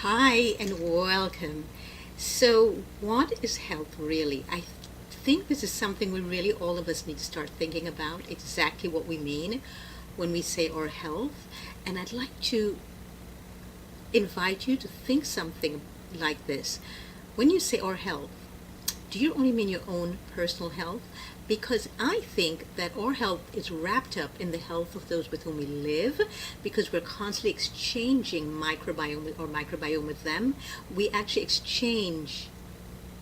Hi and welcome. So, what is health really? I think this is something we really all of us need to start thinking about exactly what we mean when we say our health. And I'd like to invite you to think something like this. When you say our health, do you only mean your own personal health? Because I think that our health is wrapped up in the health of those with whom we live, because we're constantly exchanging microbiome with them. We actually exchange,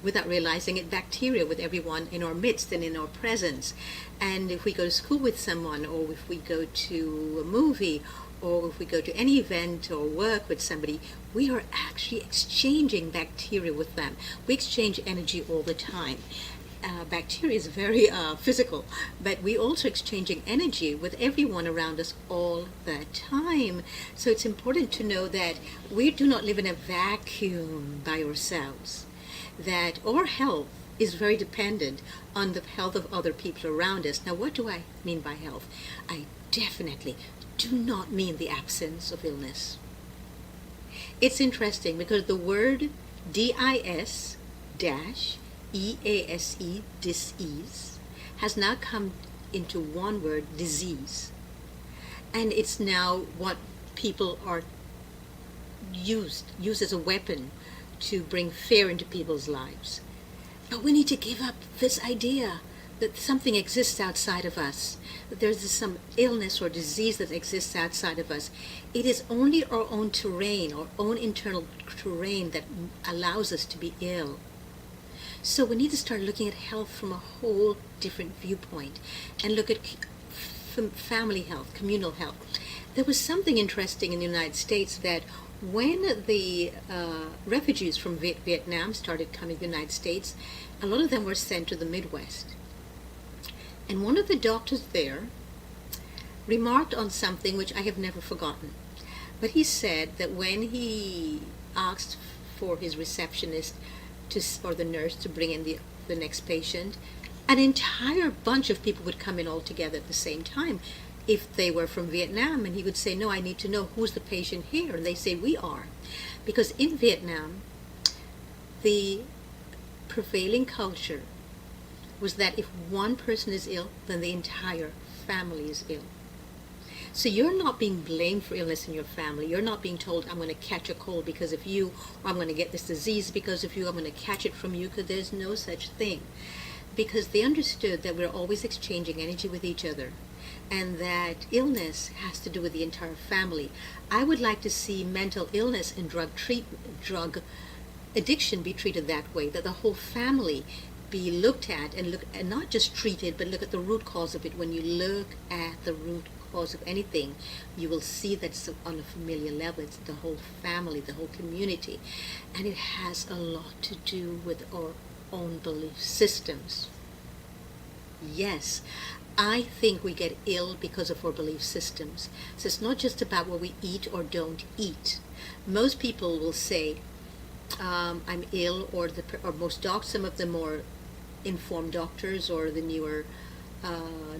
without realizing it, bacteria with everyone in our midst and in our presence. And if we go to school with someone, or if we go to a movie, or if we go to any event or work with somebody, we are actually exchanging bacteria with them. We exchange energy all the time. Bacteria is very physical, but we also exchanging energy with everyone around us all the time. So it's important to know that we do not live in a vacuum by ourselves, that our health is very dependent on the health of other people around us. Now, what do I mean by health? I definitely do not mean the absence of illness. It's interesting because the word DIS dash EASE, dis-ease, has now come into one word, disease. And it's now what people are used as a weapon to bring fear into people's lives. But we need to give up this idea that something exists outside of us, that there's some illness or disease that exists outside of us. It is only our own terrain, our own internal terrain, that allows us to be ill. So we need to start looking at health from a whole different viewpoint and look at family health, communal health. There was something interesting in the United States that when the refugees from Vietnam started coming to the United States, a lot of them were sent to the Midwest. And one of the doctors there remarked on something which I have never forgotten. But he said that when he asked for his receptionist or the nurse to bring in the next patient, an entire bunch of people would come in all together at the same time if they were from Vietnam, and he would say, no, I need to know who's the patient here, and they say, we are. Because in Vietnam, the prevailing culture was that if one person is ill, then the entire family is ill. So you're not being blamed for illness in your family. You're not being told, I'm going to catch a cold because of you, or I'm going to get this disease because of you, I'm going to catch it from you, because there's no such thing. Because they understood that we're always exchanging energy with each other, and that illness has to do with the entire family. I would like to see mental illness and drug addiction be treated that way, that the whole family be looked at and not just treated, but look at the root cause of it. When you look at the root cause of anything, you will see that it's on a familiar level. It's the whole family, the whole community, and it has a lot to do with our own belief systems. Yes, I think we get ill because of our belief systems. So it's not just about what we eat or don't eat. Most people will say, I'm ill, or most docs, some of the more informed doctors or the newer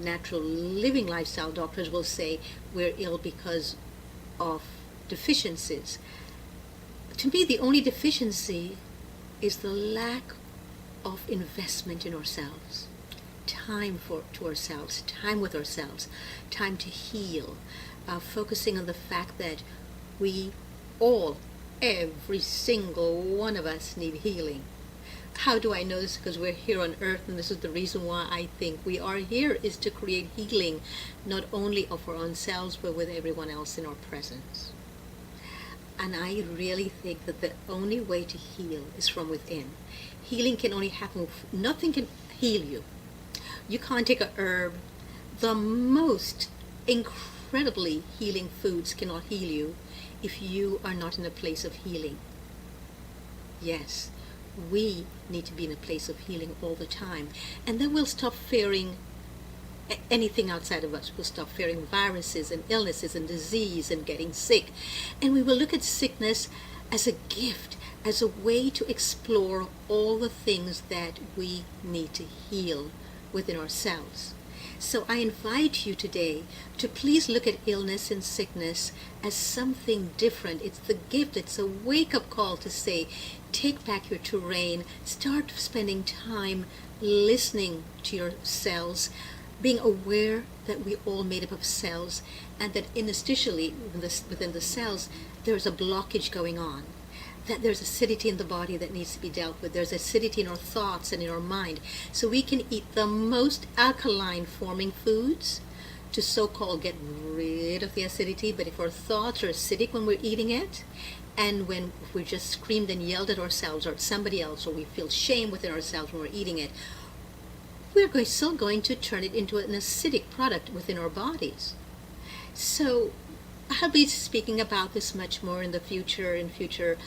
natural living lifestyle doctors will say we're ill because of deficiencies. To me, the only deficiency is the lack of investment in ourselves, time to ourselves, time with ourselves, time to heal, focusing on the fact that we all, every single one of us, need healing. How do I know this? Because we're here on earth, and this is the reason why I think we are here, is to create healing, not only of our own selves, but with everyone else in our presence. And I really think that the only way to heal is from within. Healing can only happen, nothing can heal you. You can't take a herb. The most incredibly healing foods cannot heal you if you are not in a place of healing. Yes, we need to be in a place of healing all the time. And then we'll stop fearing anything outside of us. We'll stop fearing viruses and illnesses and disease and getting sick. And we will look at sickness as a gift, as a way to explore all the things that we need to heal within ourselves. So I invite you today to please look at illness and sickness as something different. It's the gift, it's a wake-up call to say, take back your terrain, start spending time listening to your cells, being aware that we all made up of cells, and that interstitially within the cells there's a blockage going on, that there's acidity in the body that needs to be dealt with, there's acidity in our thoughts and in our mind. So we can eat the most alkaline forming foods to so-called get rid of the acidity, but if our thoughts are acidic when we're eating it, and when we just screamed and yelled at ourselves or at somebody else, or we feel shame within ourselves when we're eating it, we're still going to turn it into an acidic product within our bodies. So I'll be speaking about this much more in future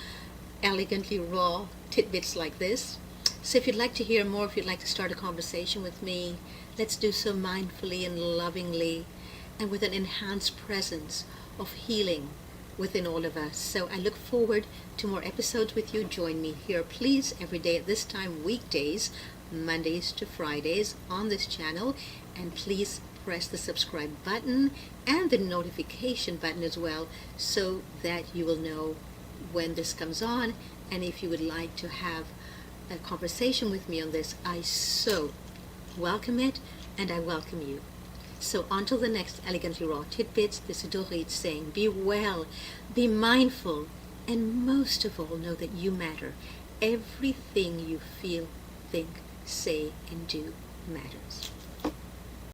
elegantly raw tidbits like this. So if you'd like to hear more, if you'd like to start a conversation with me, let's do so mindfully and lovingly and with an enhanced presence of healing within all of us. So I look forward to more episodes with you. Join me here, please, every day at this time, weekdays, Mondays to Fridays on this channel, and please press the subscribe button and the notification button as well, so that you will know when this comes on. And if you would like to have a conversation with me on this, I so welcome it, and I welcome you. So until the next Elegantly Raw Tidbits, this is Dorit saying, be well, be mindful, and most of all, know that you matter. Everything you feel, think, say, and do matters.